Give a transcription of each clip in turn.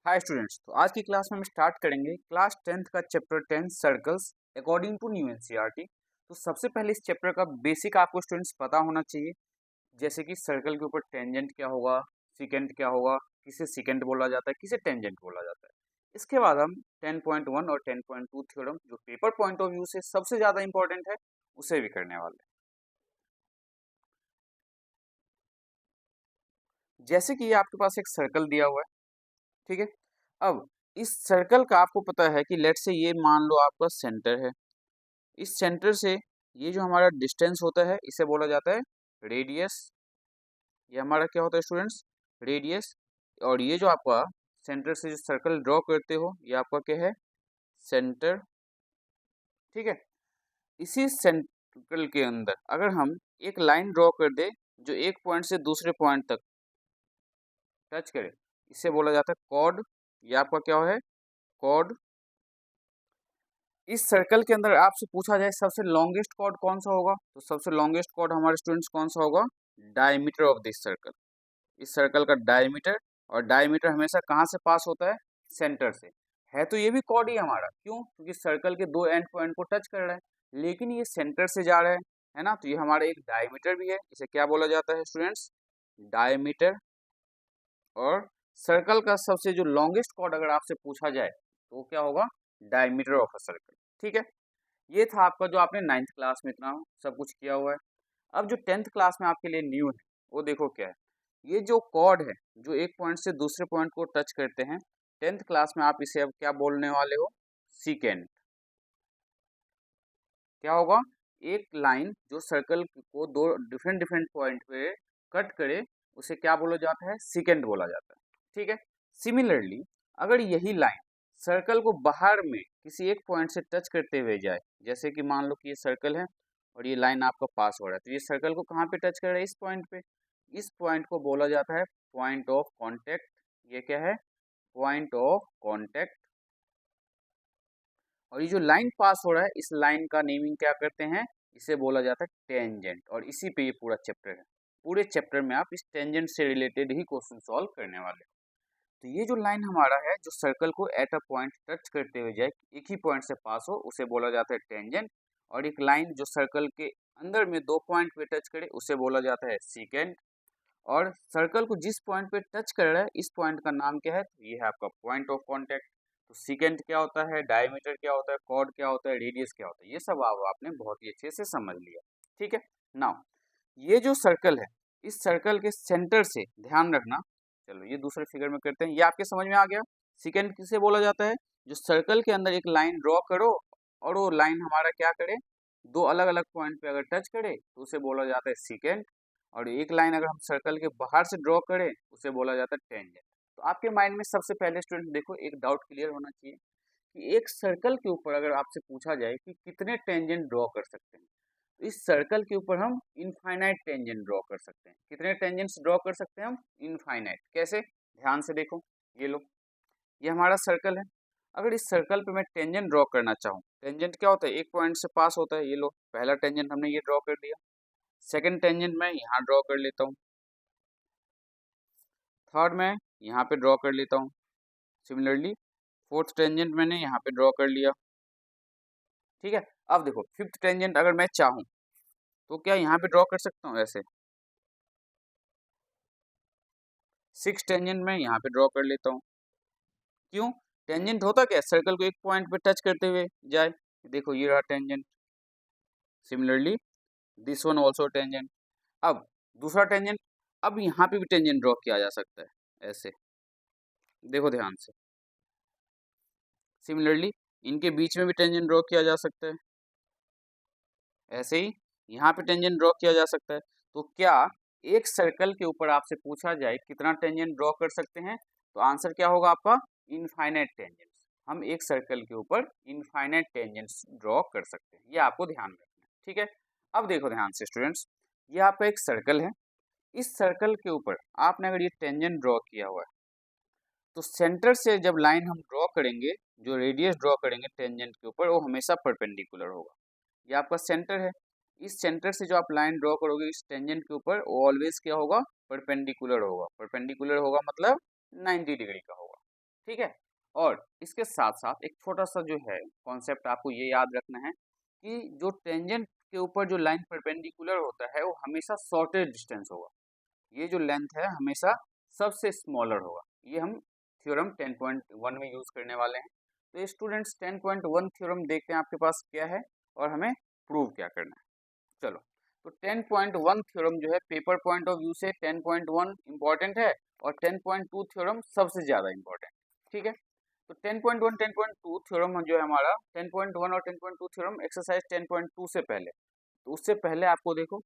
Hi students, तो आज की क्लास में हम स्टार्ट करेंगे क्लास 10th का chapter 10 circles according to new NCERT. तो सबसे पहले इस चैप्टर का बेसिक आपको स्टूडेंट्स पता होना चाहिए, जैसे कि सर्कल के ऊपर टेंजेंट क्या होगा, सिकेंड क्या होगा, किसे सिकेंड बोला जाता है, किसे टेंजेंट बोला जाता है। इसके बाद हम 10.1 और 10.2 थ्योरम, जो पेपर पॉइंट ऑफ व्यू से सबसे ज़्यादा इंपॉर्टेंट है, उसे भी करने वाले हैं। जैसे कि ये आपके पास एक सर्कल दिया हुआ है, ठीक है। अब इस सर्कल का आपको पता है कि लेट से ये मान लो आपका सेंटर है। इस सेंटर से ये जो हमारा डिस्टेंस होता है इसे बोला जाता है रेडियस। ये हमारा क्या होता है स्टूडेंट्स? रेडियस। और ये जो आपका सेंटर से जो सर्कल ड्रॉ करते हो ये आपका क्या है? सेंटर, ठीक है। इसी सर्कल के अंदर अगर हम एक लाइन ड्रॉ कर दे जो एक पॉइंट से दूसरे पॉइंट तक टच करे, इसे बोला जाता है कॉर्ड। ये आपका क्या है? कॉर्ड। इस सर्कल के अंदर आपसे पूछा जाए सबसे लॉन्गेस्ट कॉर्ड कौन सा होगा, तो सबसे लॉन्गेस्ट कॉर्ड हमारे स्टूडेंट्स कौन सा होगा? Diameter of this circle. इस सर्कल का डायमीटर, और डायमीटर हमेशा कहाँ से पास होता है? सेंटर से। है तो ये भी कॉर्ड ही हमारा, क्यों? क्योंकि सर्कल के दो एंड पॉइंट को टच कर रहा है, लेकिन ये सेंटर से जा रहा है ना, तो ये हमारा एक डायमीटर भी है। इसे क्या बोला जाता है स्टूडेंट्स? डायमीटर। और सर्कल का सबसे जो लॉन्गेस्ट कॉर्ड अगर आपसे पूछा जाए तो वो क्या होगा? डायमीटर ऑफ अ सर्कल, ठीक है। ये था आपका जो आपने 9th क्लास में इतना सब कुछ किया हुआ है। अब जो 10th क्लास में आपके लिए न्यू है वो देखो क्या है। ये जो कॉर्ड है जो एक पॉइंट से दूसरे पॉइंट को टच करते हैं, 10th क्लास में आप इसे अब क्या बोलने वाले हो? सीकेंट। क्या होगा? एक लाइन जो सर्कल को दो डिफरेंट डिफरेंट पॉइंट पे कट करे, उसे क्या बोला जाता है? सीकेंट बोला जाता है, ठीक है। सिमिलरली अगर यही लाइन सर्कल को बाहर में किसी एक पॉइंट से टच करते हुए जाए, जैसे कि मान लो कि ये सर्कल है और ये लाइन आपका पास हो रहा है, तो ये सर्कल को कहाँ पे टच कर रहा है? इस पॉइंट पे। इस पॉइंट को बोला जाता है पॉइंट ऑफ कॉन्टेक्ट। ये क्या है? Point of contact. और ये जो लाइन पास हो रहा है इस लाइन का नेमिंग क्या करते हैं? इसे बोला जाता है टेंजेंट। और इसी पे ये पूरा चैप्टर है। पूरे चैप्टर में आप इस टेंजेंट से रिलेटेड ही क्वेश्चन सॉल्व करने वाले हो। तो ये जो लाइन हमारा है जो सर्कल को एट अ पॉइंट टच करते हुए जाए, एक ही पॉइंट से पास हो, उसे बोला जाता है टेंजेंट। और एक लाइन जो सर्कल के अंदर में दो पॉइंट पे टच करे उसे बोला जाता है सीकेंट। और सर्कल को जिस पॉइंट पे टच कर रहा है इस पॉइंट का नाम क्या है? तो ये है आपका पॉइंट ऑफ कांटेक्ट। तो सीकेंट क्या होता है, डायमीटर क्या होता है, कॉर्ड क्या होता है, रेडियस क्या होता है, ये सब आप आपने बहुत ही अच्छे से समझ लिया, ठीक है। नाउ ये जो सर्कल है इस सर्कल के सेंटर से ध्यान रखना। चलो ये दूसरे फिगर में करते हैं, ये आपके समझ में आ गया। सीकेंट किसे बोला जाता है? जो सर्कल के अंदर एक लाइन ड्रॉ करो और वो लाइन हमारा क्या करे? दो अलग अलग पॉइंट पे अगर टच करे तो उसे बोला जाता है सीकेंट। और एक लाइन अगर हम सर्कल के बाहर से ड्रॉ करें उसे बोला जाता है टेंजेंट। तो आपके माइंड में सबसे पहले स्टूडेंट देखो एक डाउट क्लियर होना चाहिए कि एक सर्कल के ऊपर अगर आपसे पूछा जाए कि कितने टेंजेंट ड्रॉ कर सकते हैं, तो इस सर्कल के ऊपर हम इनफाइनाइट टेंजेंट ड्रॉ कर सकते हैं। कितने टेंजेंट्स ड्रॉ कर सकते हैं हम? इनफाइनाइट। कैसे? ध्यान से देखो, ये लो, ये हमारा सर्कल है। अगर इस सर्कल पे मैं टेंजेंट ड्रॉ करना चाहूँ, टेंजेंट क्या होता है? एक पॉइंट से पास होता है। ये लो, पहला टेंजेंट हमने ये ड्रॉ कर दिया। सेकंड टेंजेंट मैं यहाँ ड्रॉ कर लेता हूँ। थर्ड मैं यहाँ पे ड्रॉ कर लेता हूँ। सिमिलरली फोर्थ टेंजेंट मैंने यहाँ पे ड्रॉ कर लिया, ठीक है। अब देखो फिफ्थ टेंजेंट अगर मैं चाहूँ तो क्या यहाँ पे ड्रॉ कर सकता हूँ ऐसे। सिक्स टेंजेंट मैं यहाँ पे ड्रॉ कर लेता हूँ। क्यों? टेंजेंट होता क्या? सर्कल को एक पॉइंट पे टच करते हुए जाए। देखो ये रहा tangent. Similarly this one also tangent. अब दूसरा टेंजेंट, अब यहाँ पे भी टेंजेंट ड्रॉ किया जा सकता है ऐसे। देखो ध्यान से। सिमिलरली इनके बीच में भी टेंजेंट ड्रॉ किया जा सकता है ऐसे ही। यहाँ पे टेंजेंट ड्रॉ किया जा सकता है। तो क्या एक सर्कल के ऊपर आपसे पूछा जाए कितना टेंजेंट ड्रॉ कर सकते हैं, तो आंसर क्या होगा आपका? Infinite tangents. हम एक सर्कल के ऊपर इनफाइनाइट टेंजेंट्स ड्रॉ कर सकते हैं, ये आपको ध्यान रखना है, ठीक है। अब देखो ध्यान से स्टूडेंट्स, ये आपका एक सर्कल है। इस सर्कल के ऊपर आपने अगर ये टेंजेंट ड्रॉ किया हुआ है, तो सेंटर से जब लाइन हम ड्रॉ करेंगे, जो रेडियस ड्रॉ करेंगे टेंजेंट के ऊपर, वो हमेशा परपेंडिकुलर होगा। ये आपका सेंटर है। इस सेंटर से जो आप लाइन ड्रॉ करोगे इस टेंजेंट के ऊपर, वो ऑलवेज क्या होगा? परपेंडिकुलर होगा। परपेंडिकुलर होगा मतलब 90 डिग्री का होगा। ठीक है। और इसके साथ साथ एक छोटा सा जो है कॉन्सेप्ट आपको ये याद रखना है कि जो टेंजेंट के ऊपर जो लाइन परपेंडिकुलर होता है वो हमेशा शॉर्टेस्ट डिस्टेंस होगा। ये जो लेंथ है हमेशा सबसे स्मॉलर होगा। ये हम थ्योरम 10.1 में यूज करने वाले हैं। तो ये स्टूडेंट्स 10.1 थ्योरम देखते हैं आपके पास क्या है और हमें प्रूव क्या करना है। चलो, तो 10.1 थ्योरम जो है पेपर पॉइंट ऑफ व्यू से 10.1 इंपॉर्टेंट है और 10.2 थ्योरम सबसे ज्यादा इंपॉर्टेंट, ठीक है। तो 10.1 10.2 थ्योरम जो है हमारा 10.1 और 10.2 थ्योरम एक्सरसाइज 10.2 से पहले, तो उससे पहले आपको देखो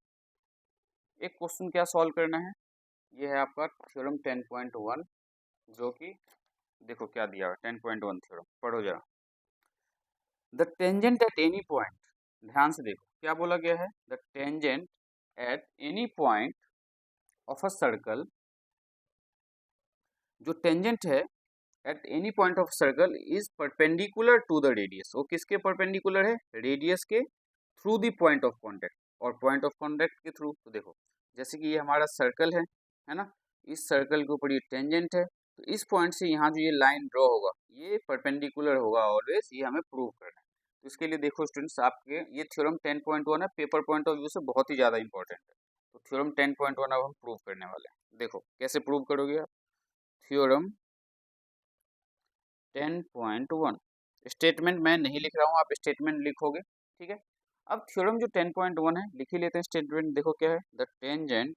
एक क्वेश्चन क्या सॉल्व करना है। ये है आपका थ्योरम 10.1 जो कि देखो क्या दिया हुआ है 10.1 थ्योरम, पढ़ो जरा। The tangent at any point, ध्यान से देखो क्या बोला गया है, the tangent at any point of a circle, जो टेंजेंट है at any point of circle is perpendicular to the radius. वो किसके परपेंडिकुलर है, रेडियस के through the point of contact, और पॉइंट ऑफ कॉन्टेक्ट के थ्रू। तो देखो जैसे कि ये हमारा सर्कल है ना, इस सर्कल के ऊपर ये टेंजेंट है, तो इस पॉइंट से यहाँ जो ये लाइन ड्रॉ होगा ये परपेंडिकुलर होगा ऑलवेज, ये हमें प्रूव करना है। तो इसके लिए देखो स्टूडेंट्स आपके ये थ्योरम 10.1 है, पेपर पॉइंट ऑफ व्यू से बहुत ही ज़्यादा इंपॉर्टेंट है। तो थ्योरम 10.1 अब हम प्रूव करने वाले हैं। देखो कैसे प्रूव करोगे आप। थ्योरम 10.1 स्टेटमेंट मैं नहीं लिख रहा हूँ, आप स्टेटमेंट लिखोगे, ठीक है। अब थ्योरम जो 10.1 है लिख ही लेते हैं स्टेटमेंट। देखो क्या है, the tangent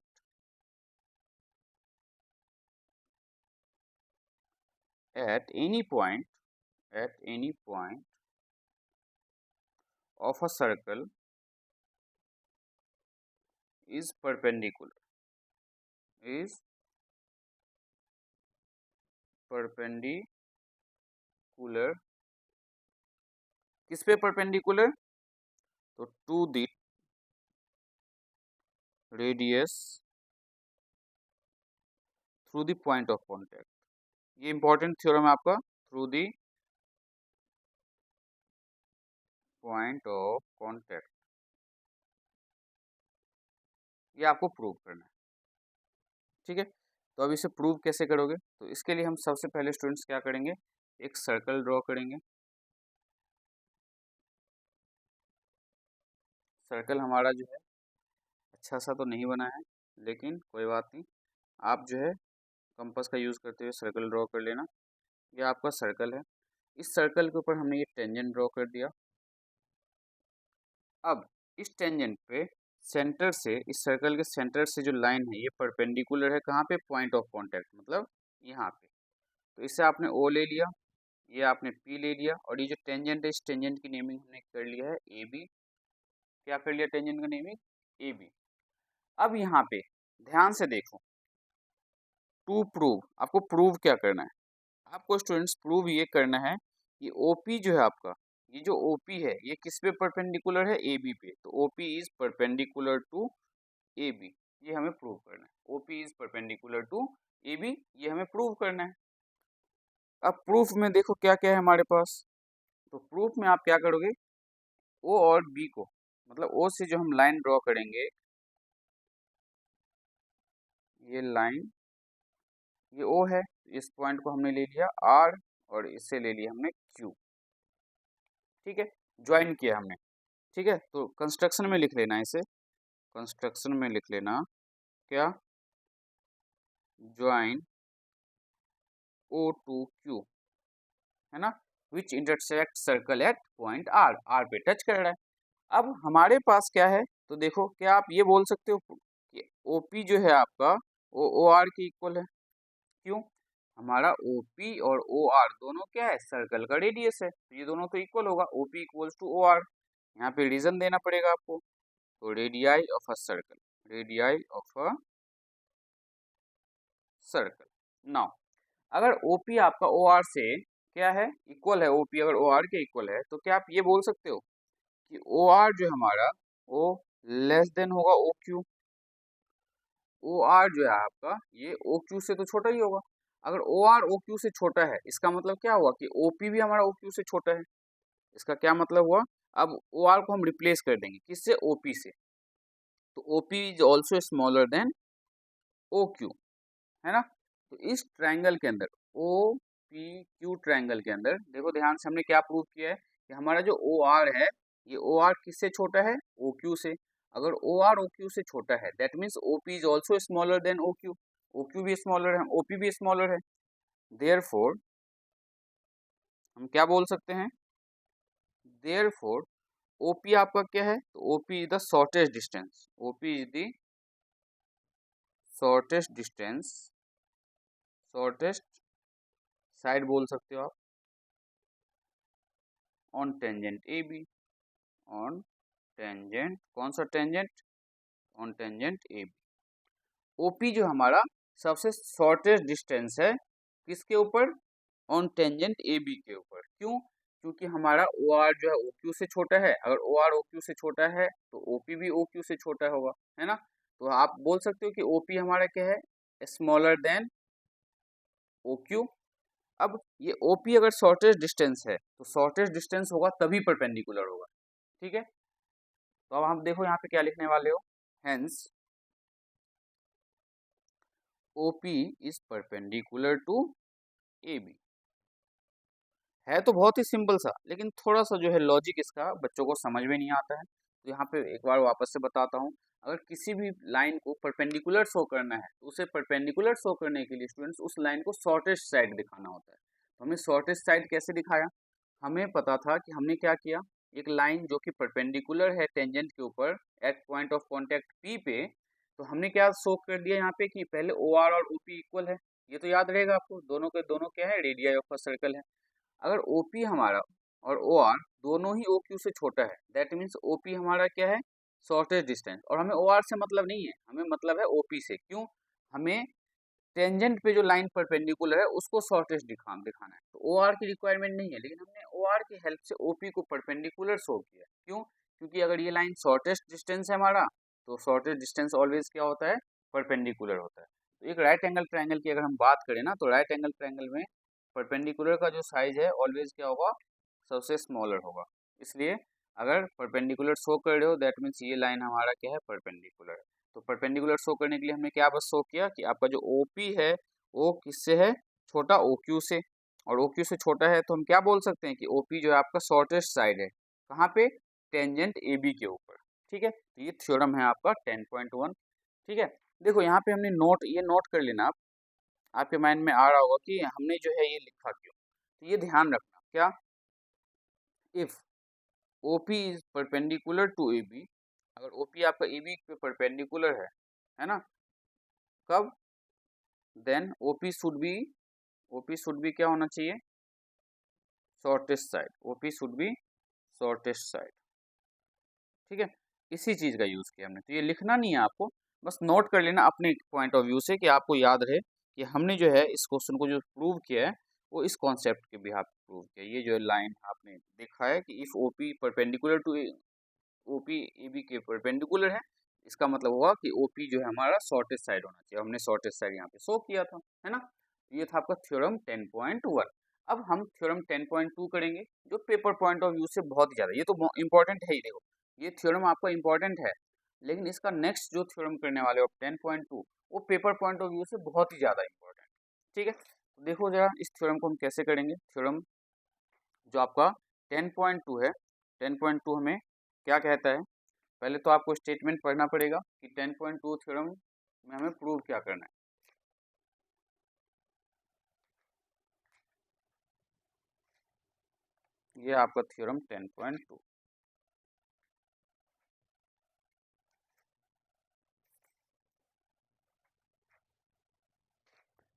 at any point of a circle is perpendicular किस पे परपेंडिकुलर, तो to the radius through the point of contact. ये इंपॉर्टेंट थ्योरम है आपका, through the point of contact, ये आपको प्रूव करना है, ठीक है। तो अब इसे प्रूव कैसे करोगे, तो इसके लिए हम सबसे पहले स्टूडेंट्स क्या करेंगे, एक सर्कल ड्रॉ करेंगे। सर्कल हमारा जो है अच्छा सा तो नहीं बना है, लेकिन कोई बात नहीं, आप जो है कंपास का यूज़ करते हुए सर्कल ड्रॉ कर लेना। ये आपका सर्कल है, इस सर्कल के ऊपर हमने ये टेंजेंट ड्रॉ कर दिया। अब इस टेंजेंट पे सेंटर से, इस सर्कल के सेंटर से जो लाइन है ये परपेंडिकुलर है कहाँ पे, पॉइंट ऑफ कांटेक्ट, मतलब यहाँ पे। तो इससे आपने ओ ले लिया, ये आपने पी ले लिया, और ये जो टेंजेंट है इस टेंजेंट की नेमिंग हमने कर लिया है ए बी। क्या कर लिया टेंजेंट का नेमिंग, ए बी। अब यहाँ पे ध्यान से देखो, टू प्रूव, आपको प्रूव क्या करना है, आपको स्टूडेंट्स प्रूव ये करना है कि ओपी जो है आपका, ये जो ओपी है ये किस पे परपेंडिकुलर है, ए बी पे। तो OP is perpendicular to A B, ये हमें प्रूव करना है। OP is perpendicular to A B, ये हमें प्रूव करना है। अब प्रूफ में देखो क्या क्या है हमारे पास, तो प्रूफ में आप क्या करोगे, ओ और बी को, मतलब ओ से जो हम लाइन ड्रॉ करेंगे, ये लाइन, ये ओ है, इस पॉइंट को हमने ले लिया आर और इससे ले लिया हमने क्यू, ठीक है, ज्वाइन किया हमने, ठीक है। तो कंस्ट्रक्शन में लिख लेना इसे, कंस्ट्रक्शन में लिख लेना क्या, ज्वाइन ओ टू क्यू, है ना, which intersect circle at point R, R पे टच कर रहा है। अब हमारे पास क्या है, तो देखो क्या आप ये बोल सकते हो कि ओपी जो है आपका वो ओ आर के इक्वल है, क्यों, हमारा ओपी और ओ आर दोनों क्या है, सर्कल का रेडियस है, तो ये दोनों तो इक्वल होगा, OP equals to O R. यहाँ पे रीजन देना पड़ेगा आपको, तो radii of a circle, radii of a circle. Now अगर ओपी आपका ओ आर से क्या है, इक्वल है, ओपी अगर ओ आर के इक्वल है, तो क्या आप ये बोल सकते हो कि ओ आर जो हमारा वो लेस देन होगा ओ क्यू। ओ आर जो है आपका ये ओ क्यू से तो छोटा ही होगा। अगर ओ आर ओ क्यू से छोटा है इसका मतलब क्या हुआ कि ओ पी भी हमारा ओ क्यू से छोटा है। इसका क्या मतलब हुआ, अब ओ आर को हम रिप्लेस कर देंगे किससे, ओ पी से, तो O P is also smaller than O Q, है ना। तो इस ट्राइंगल के अंदर ओ पी क्यू ट्रायंगल के अंदर देखो ध्यान से हमने क्या प्रूव किया है कि हमारा जो ओ आर है ये ओ आर किससे छोटा है, ओ क्यू से। अगर ओ आर ओ क्यू से छोटा है that means O P is also smaller than O Q. O Q भी स्मॉलर है, ओ पी भी स्मॉलर है। देयरफॉर हम क्या बोल सकते हैं, देयरफॉर ओपी आपका क्या है, तो OP is the shortest distance, OP is the shortest distance, shortest side बोल सकते हो आप on tangent A B, on tangent, कौन सा tangent, on tangent A B. OP जो हमारा सबसे शॉर्टेस्ट डिस्टेंस है किसके ऊपर, ऑन टेंजेंट ए बी के ऊपर। क्यों, क्योंकि हमारा ओ आर जो है ओ क्यू से छोटा है, अगर ओ आर ओ क्यू से छोटा है तो ओ पी भी ओ क्यू से छोटा होगा, है ना। तो आप बोल सकते हो कि ओ पी हमारा क्या है, स्मॉलर देन ओ क्यू। अब ये ओ पी अगर शॉर्टेस्ट डिस्टेंस है तो शॉर्टेस्ट डिस्टेंस होगा तभी परपेंडिकुलर होगा, ठीक है। तो अब हम देखो यहाँ पे क्या लिखने वाले हो, hence O P is perpendicular to A B. है तो बहुत ही सिंपल सा, लेकिन थोड़ा सा जो है लॉजिक इसका बच्चों को समझ में नहीं आता है। तो यहाँ पे एक बार वापस से बताता हूँ, अगर किसी भी लाइन को परपेंडिकुलर शो करना है तो उसे परपेंडिकुलर शो करने के लिए स्टूडेंट्स उस लाइन को शॉर्टेस्ट साइड दिखाना होता है। तो हमने शॉर्टेस्ट साइड कैसे दिखाया, हमें पता था कि हमने क्या किया, एक लाइन जो कि परपेंडिकुलर है टेंजेंट के ऊपर at point of contact P पे, तो हमने क्या शो कर दिया यहाँ पे कि पहले ओ आर और ओ पी इक्वल है। ये तो याद रहेगा आपको, दोनों के दोनों क्या है, रेडियस ऑफ अ सर्कल है। अगर OP हमारा और OR दोनों ही OQ से छोटा है दैट मीन्स OP हमारा क्या है, शॉर्टेस्ट डिस्टेंस। और हमें OR से मतलब नहीं है, हमें मतलब है OP से। क्यों, हमें टेंजेंट पे जो लाइन परपेंडिकुलर है उसको शॉर्टेस्ट दिखाना है। तो OR की रिक्वायरमेंट नहीं है, लेकिन हमने OR की हेल्प से OP को परपेंडिकुलर शो किया। क्यों, क्योंकि अगर ये लाइन शॉर्टेस्ट डिस्टेंस है हमारा तो शॉर्टेस्ट डिस्टेंस ऑलवेज क्या होता है, परपेंडिकुलर होता है। तो एक राइट एंगल ट्रायंगल की अगर हम बात करें ना, तो राइट एंगल ट्रायंगल में परपेंडिकुलर का जो साइज है ऑलवेज क्या होगा, सबसे स्मॉलर होगा। इसलिए अगर परपेंडिकुलर शो कर रहे हो दैट मीन्स ये लाइन हमारा क्या है, परपेंडिकुलर है। तो परपेंडिकुलर शो करने के लिए हमने क्या बस शो किया कि आपका जो OP है वो किससे है, छोटा OQ से। और OQ से छोटा है तो हम क्या बोल सकते हैं कि OP जो है आपका शॉर्टेस्ट साइड है, कहाँ पे, टेंजेंट AB के ऊपर, ठीक है। तो ये थ्योरम है आपका 10.1, ठीक है। देखो यहाँ पे हमने नोट, ये नोट कर लेना आप, आपके माइंड में आ रहा होगा कि हमने जो है ये लिखा क्यों। तो ये ध्यान रखना क्या, if OP is perpendicular to AB, अगर OP आपका AB पे परपेंडिकुलर है ना, कब, देन OP शुड बी क्या होना चाहिए, shortest side, OP should be shortest side, ठीक है। इसी चीज का यूज किया हमने, तो ये लिखना नहीं है आपको, बस नोट कर लेना अपने पॉइंट ऑफ व्यू से कि आपको याद रहे कि हमने जो है इस क्वेश्चन को जो प्रूव किया है वो इस कॉन्सेप्ट के बिहाफ प्रूव किया। ये जो लाइन आपने देखा है कि if OP perpendicular to OP AB के परपेंडिकुलर है, इसका मतलब हुआ कि OP जो है हमारा शॉर्टेस्ट साइड होना चाहिए। हमने शॉर्टेस्ट साइड यहाँ पे शो किया था, है ना। ये था आपका थ्योरम 10.1। अब हम थ्योरम 10.2 करेंगे जो पेपर पॉइंट ऑफ व्यू से बहुत ही ज्यादा, ये तो इंपॉर्टेंट है ही। देखो ये थ्योरम आपका इंपॉर्टेंट है, लेकिन इसका नेक्स्ट जो थ्योरम करने वाले हो 10.2 वो पेपर पॉइंट ऑफ व्यू से बहुत ही ज्यादा इंपॉर्टेंट, ठीक है। तो देखो जरा इस थ्योरम को हम कैसे करेंगे। थ्योरम जो आपका 10.2 है, 10.2 हमें क्या कहता है, पहले तो आपको स्टेटमेंट पढ़ना पड़ेगा कि 10.2 थ्योरम में हमें प्रूव क्या करना है। ये आपका थ्योरम 10.2।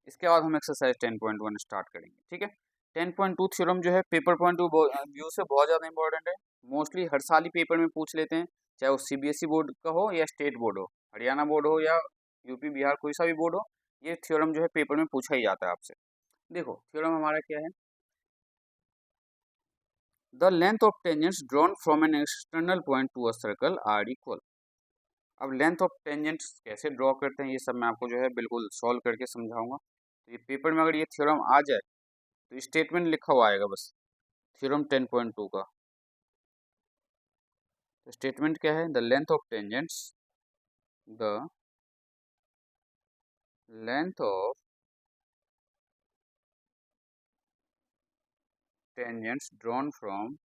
इसके बाद हम एक्सरसाइज 10.1 स्टार्ट करेंगे, ठीक है। 10.2 थ्योरम जो है पेपर पॉइंट व्यू से बहुत ज़्यादा इंपॉर्टेंट है। मोस्टली हर साल ही पेपर में पूछ लेते हैं, चाहे वो CBSE बोर्ड का हो या स्टेट बोर्ड हो, हरियाणा बोर्ड हो या यूपी बिहार कोई सा भी बोर्ड हो, ये थ्योरम जो है पेपर में पूछा ही जाता है आपसे। देखो थ्योरम हमारा क्या है, the length of tangents drawn from an external point to a circle are equal. अब लेंथ ऑफ टेंजेंट्स कैसे ड्रॉ करते हैं ये सब मैं आपको जो है बिल्कुल सॉल्व करके समझाऊंगा। तो ये पेपर में अगर ये थ्योरम आ जाए तो स्टेटमेंट लिखा हुआ आएगा बस थ्योरम 10.2 का। तो स्टेटमेंट क्या है, the length of tangents, the length of tangents drawn from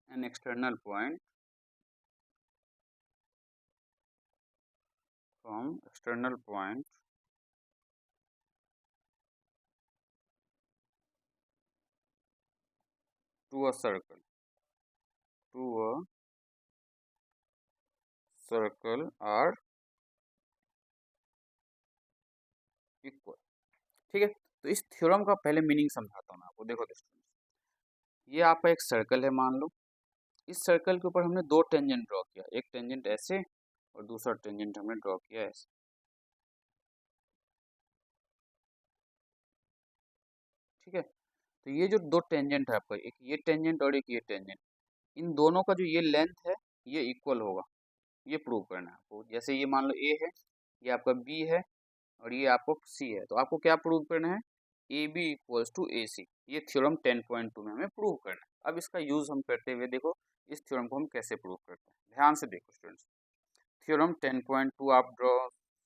an external point to a circle are equal. ठीक है, तो इस थ्योरम का पहले मीनिंग समझाता हूँ मैं आपको। देखो दोस्तों, ये आपका एक सर्कल है मान लो। इस सर्कल के ऊपर हमने दो टेंजेंट ड्रॉ किया, एक टेंजेंट ऐसे और दूसरा टेंजेंट हमने ड्रॉ किया ऐसे। ठीक है, तो ये जो दो टेंजेंट है आपका, एक ये टेंजेंट और एक ये टेंजेंट, इन दोनों का जो ये लेंथ है ये इक्वल होगा, ये प्रूव करना है आपको। जैसे ये मान लो ए है, ये आपका बी है और ये आपको सी है, तो आपको क्या प्रूव करना है, ए बी इक्वल्स टू ए सी। ये थ्योरम 10.2 में हमें प्रूव करना है। अब इसका यूज हम करते हुए देखो इस थ्योरम को हम कैसे प्रूव करते हैं। ध्यान से देखो स्टूडेंट्स, थ्योरम 10.2 आप ड्रॉ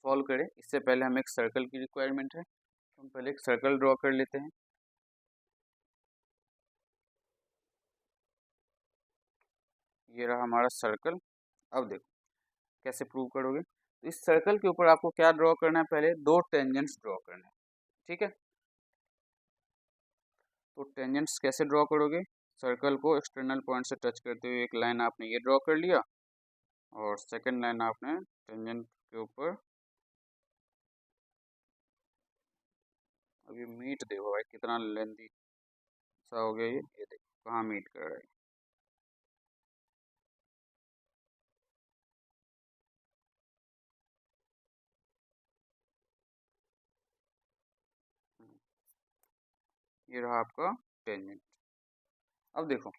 सॉल्व करें, इससे पहले हमें एक सर्कल की रिक्वायरमेंट है। हम पहले एक सर्कल ड्रॉ कर लेते हैं। ये रहा हमारा सर्कल। अब देखो कैसे प्रूव करोगे, तो इस सर्कल के ऊपर आपको क्या ड्रॉ करना है, पहले दो टेंजेंट्स ड्रॉ करने हैं। ठीक है, तो टेंजेंट्स कैसे ड्रॉ करोगे, सर्कल को एक्सटर्नल पॉइंट से टच करते हुए एक लाइन आपने ये ड्रॉ कर लिया और सेकंड लाइन आपने टेंजेंट के ऊपर, अभी मीट देखो भाई कितना लेंथी सा हो गया, ये देखो कहाँ मीट कर रहा है। ये रहा आपका टेंजेंट। अब देखो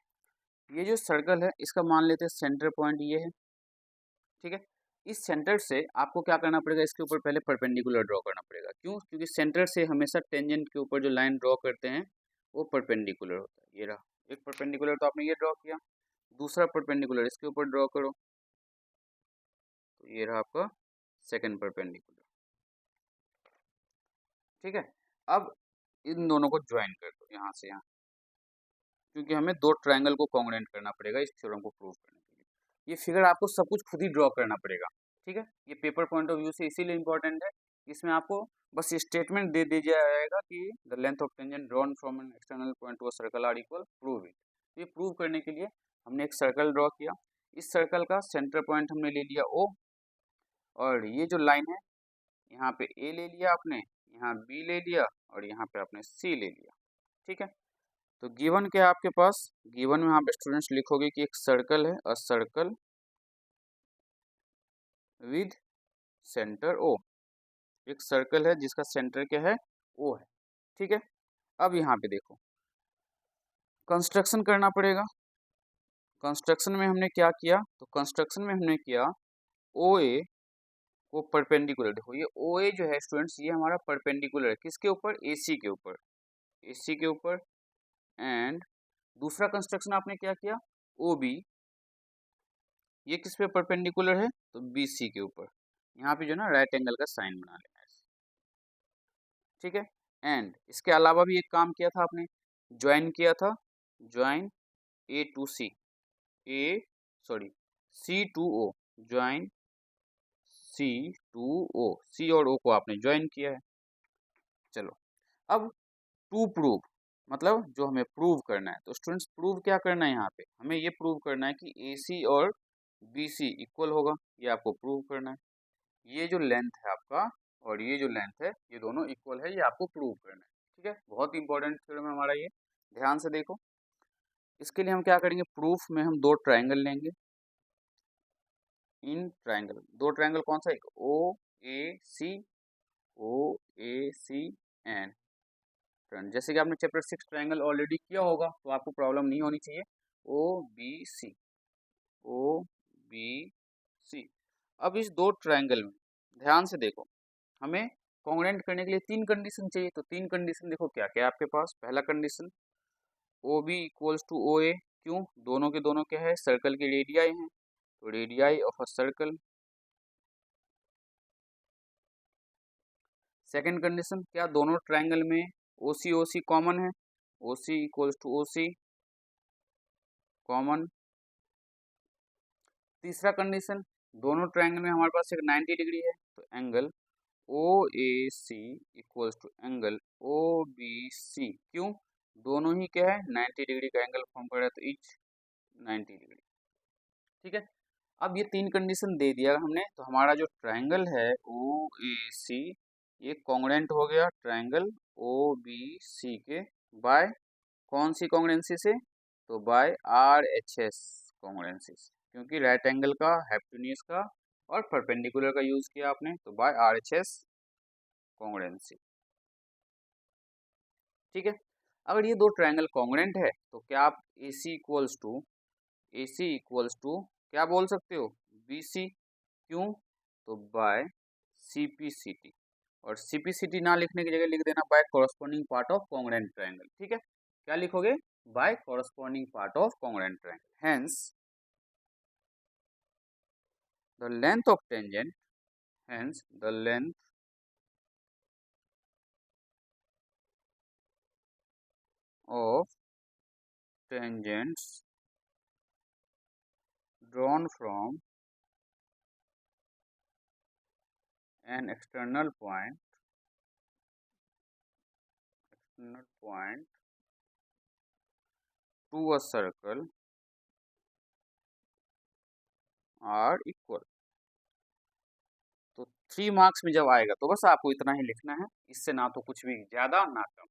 ये जो सर्कल है इसका मान लेते हैं सेंटर पॉइंट ये है। ठीक है, इस सेंटर से आपको क्या करना पड़ेगा, इसके ऊपर पहले परपेंडिकुलर ड्रॉ करना पड़ेगा। क्यों, क्योंकि सेंटर से हमेशा टेंजेंट के ऊपर जो लाइन ड्रॉ करते हैं वो परपेंडिकुलर होता है। ये रहा एक परपेंडिकुलर, तो आपने ये ड्रॉ किया, दूसरा परपेंडिकुलर इसके ऊपर ड्रॉ करो, तो ये रहा आपका सेकंड परपेंडिकुलर। ठीक है, अब इन दोनों को ज्वाइन कर दो यहाँ से यहाँ, क्योंकि हमें दो ट्रायंगल को कॉन्ग्रुएंट करना पड़ेगा इस थ्योरम को प्रूव करने के लिए। ये फिगर आपको सब कुछ खुद ही ड्रॉ करना पड़ेगा। ठीक है, ये पेपर पॉइंट ऑफ व्यू से इसीलिए इम्पोर्टेंट है, इसमें आपको बस ये स्टेटमेंट दे दिया जाएगा कि the length of tangent drawn from an external point to a circle are equal, prove it. ये प्रूव करने के लिए हमने एक सर्कल ड्रॉ किया, इस सर्कल का सेंटर पॉइंट हमने ले लिया ओ, और ये जो लाइन है यहाँ पे ए ले लिया आपने, यहाँ बी ले लिया और यहाँ पे आपने सी ले लिया। ठीक है, तो गिवन क्या है आपके पास, गिवन में यहाँ पे स्टूडेंट्स लिखोगे कि एक सर्कल है, a circle with centre O, एक सर्कल है जिसका सेंटर क्या है, ओ है। ठीक है, अब यहाँ पे देखो कंस्ट्रक्शन करना पड़ेगा। कंस्ट्रक्शन में हमने क्या किया, तो कंस्ट्रक्शन में हमने किया ओ ए को परपेंडिकुलर। देखो ये ओ ए जो है स्टूडेंट्स, ये हमारा परपेंडिकुलर है किसके ऊपर, ए सी के ऊपर, ए सी के ऊपर। एंड दूसरा कंस्ट्रक्शन आपने क्या किया, ओ बी, ये किस पे परपेंडिकुलर है, तो बी सी के ऊपर। यहाँ पे जो ना राइट एंगल का साइन बना लेना है। ठीक है, एंड इसके अलावा भी एक काम किया था आपने, ज्वाइन किया था, join A to C, A sorry C to O, join C to O, C और ओ को आपने ज्वाइन किया है। चलो अब टू प्रूव, मतलब जो हमें प्रूव करना है, तो स्टूडेंट्स प्रूव क्या करना है, यहाँ पे हमें ये प्रूव करना है कि ए सी और बी सी इक्वल होगा, ये आपको प्रूव करना है। ये जो लेंथ है आपका और ये जो लेंथ है ये दोनों इक्वल है, ये आपको प्रूव करना है। ठीक है, बहुत इंपॉर्टेंट थ्योरम है हमारा ये, ध्यान से देखो। इसके लिए हम क्या करेंगे, प्रूफ में हम दो ट्राइंगल लेंगे। इन ट्राइंगल, दो ट्राइंगल कौन सा, एक ओ A C, O A C and front. जैसे कि आपने चैप्टर 6 ट्राइंगल ऑलरेडी किया होगा तो आपको प्रॉब्लम नहीं होनी चाहिए। O B C, O B C. अब इस दो ट्राइंगल में ध्यान से देखो, हमें कॉन्ग्रुएंट करने के लिए तीन कंडीशन चाहिए। तो तीन कंडीशन देखो क्या क्या है आपके पास। पहला condition O B equals to O A, क्यों, दोनों के दोनों क्या है, सर्कल के रेडियाई हैं, तो radii of a circle. Second condition, क्या दोनों ट्रायंगल में ओ सी कॉमन है, O C equals to O C common. तीसरा कंडीशन, दोनों ट्रायंगल में हमारे पास एक 90 डिग्री है, तो angle O A C equals to angle O B C. क्यों? दोनों ही क्या है 90 डिग्री का एंगल फॉर्म कर रहा है, तो इच 90 डिग्री। ठीक है, अब ये तीन कंडीशन दे दिया हमने, तो हमारा जो ट्रायंगल है ओ ए सी ये कॉन्ग्रुएंट हो गया ट्रायंगल ओ बी सी के बाय कौन सी कॉन्ग्रुएंसी से, तो by R H S congruency से, क्योंकि राइट एंगल का, हाइपोटेन्यूज का और परपेंडिकुलर का यूज किया आपने, तो by R H S congruency. ठीक है, अगर ये दो ट्रायंगल कॉन्ग्रुएंट है तो क्या आप ए सी इक्वल्स टू क्या बोल सकते हो, बी सी। क्यों? तो by C P C T, और सी पी सी टी ना लिखने की जगह लिख देना by corresponding part of congruent triangle. ठीक है, क्या लिखोगे, by corresponding part of congruent triangle. Hence the length of tangent, hence the length of tangents drawn from an external point to a circle are equal। तो 3 marks में जब आएगा तो बस आपको इतना ही लिखना है, इससे ना तो कुछ भी ज़्यादा ना कम।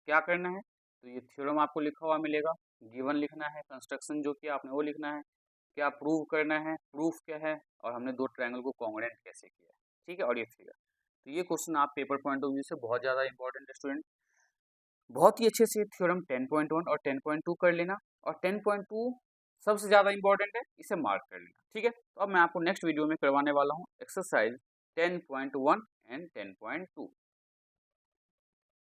क्या करना है, तो ये थ्योरम आपको लिखा हुआ मिलेगा, गिवन लिखना है, कंस्ट्रक्शन जो किया आपने वो लिखना है, क्या प्रूव करना है, प्रूफ क्या है, और हमने दो ट्रायंगल को कॉन्ग्रुएंट कैसे किया है। ठीक है, और ये फिगर। तो ये क्वेश्चन आप पेपर पॉइंट ऑफ व्यू से बहुत ज़्यादा इंपॉर्टेंट है स्टूडेंट। बहुत ही अच्छे से थ्योरम 10.1 और 10.2 कर लेना, और 10.2 सबसे ज़्यादा इंपॉर्टेंट है, इसे मार्क कर लेना। ठीक है, तो अब मैं आपको नेक्स्ट वीडियो में करवाने वाला हूँ एक्सरसाइज 10.1 एंड 10.2।